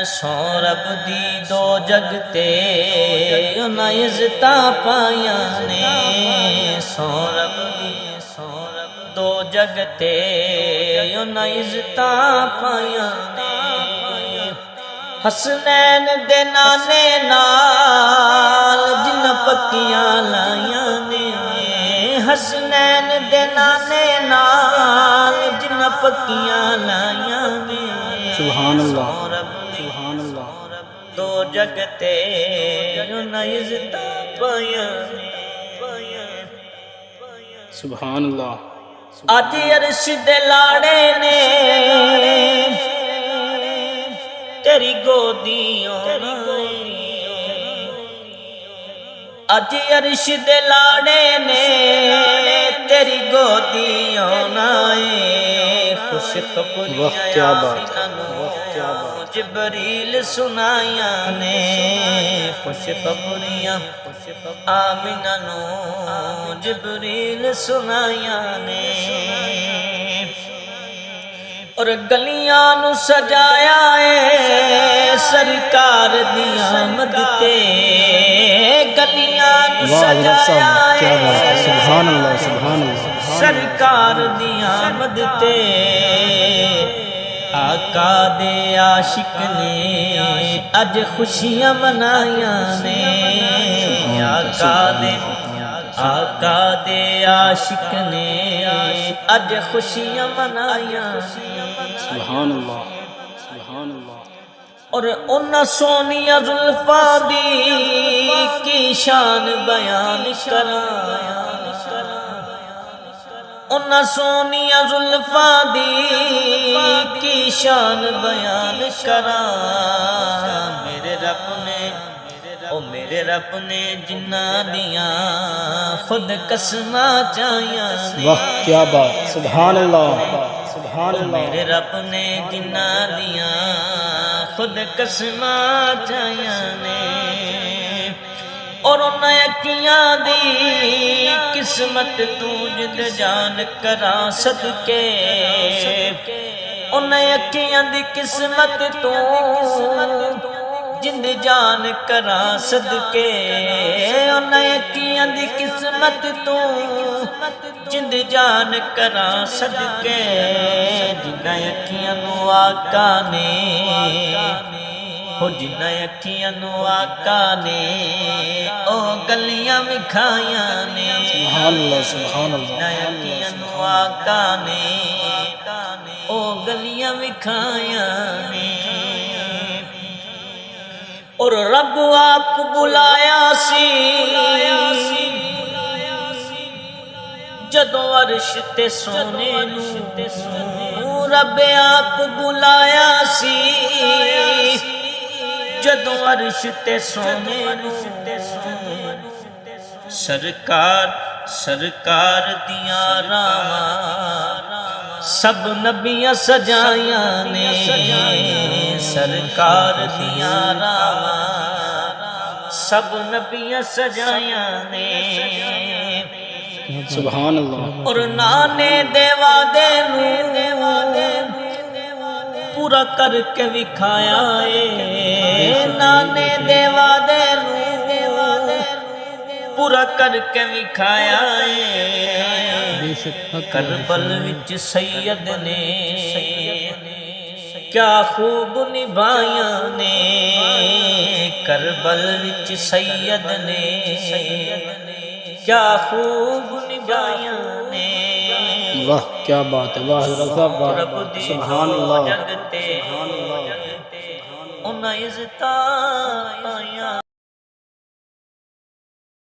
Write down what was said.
سو رب دی دو جگتے انہاں عزتاں پائیاں نے سو رب دی دو جگتے انہاں عزتاں پائیاں نے حسنین دے نانے نال جنہ پکیاں لائیاں نے حسنین دے نانے نال جنہ پکیاں لائیاں نے سبحان اللہ سبحان اللہ دو جگتے انہاں عزتاں پائیاں سبحان اللہ اج عرش دے لاڑے نے تیری گودیوں اج عرش دے لاڑے نے تیری گودیوں خوش کیا بات جبریل سنائیاں نے خوش خبریاں آمینہ نو جبریل سنائیاں نے اور گلیاں نو سجایا ہے سرکار دی آمد تے گلیاں نو سجایا ہے سبحان اللہ سبحان اللہ سرکار دی آمد تے آقا دے عاشق نے اج خوشیاں منائیاں نے آقا دے عاشق نے اج خوشیاں منائیاں سبحان اللہ سبحان اللہ اور انہاں سونیاں زلفاں دی کی شان بیان کراں انہاں سونیاں زلفاں دی کی شان بیان کراں میرے رب نے جنہاں دیاں خود قسماں چاہیاں واہ کیا بات سبحان اللہ سبحان اللہ میرے رب نے جنہاں دیاں خود قسماں چاہیاں نے اور انہاں یکیاں دی قسمت تو جد جان کراں صدقے انہاں یکیاں دی قسمت تو جند جان کراں صدقے انہاں یکیاں دی قسمت تو جند جان کراں صدقے جنہاں یکیاں نو آقا نے ہو جنہاں یکیاں نو آقا نے او گلیاں وکھائیاں نے سبحان اللہ سبحان اللہ جنہاں یکیاں نو آقا نے او گلیاں وکھائیاں نے اور رب آپ بلایا سی جدوں عرش تے سونے نو رب آپ بلایا سی جدوں عرش تے سونے نو سرکار دیاں راواں سب نبیاں سجائیاں نے سرکار دیاں راواں سب نبیاں سجائیاں نے سبحان اللہ اور نانے دے وعدے نو پورا کر کے وکھایا اے نانے دے وعدے نو پورا کر کے وکھایا اے کربل وچ سید نے کیا خوب نبھائیاں نے کربل وچ سید نے کیا خوب نبھائیاں نے واہ کیا بات ہے واہ رب دی سبحان اللہ جگتے انہاں عزتاں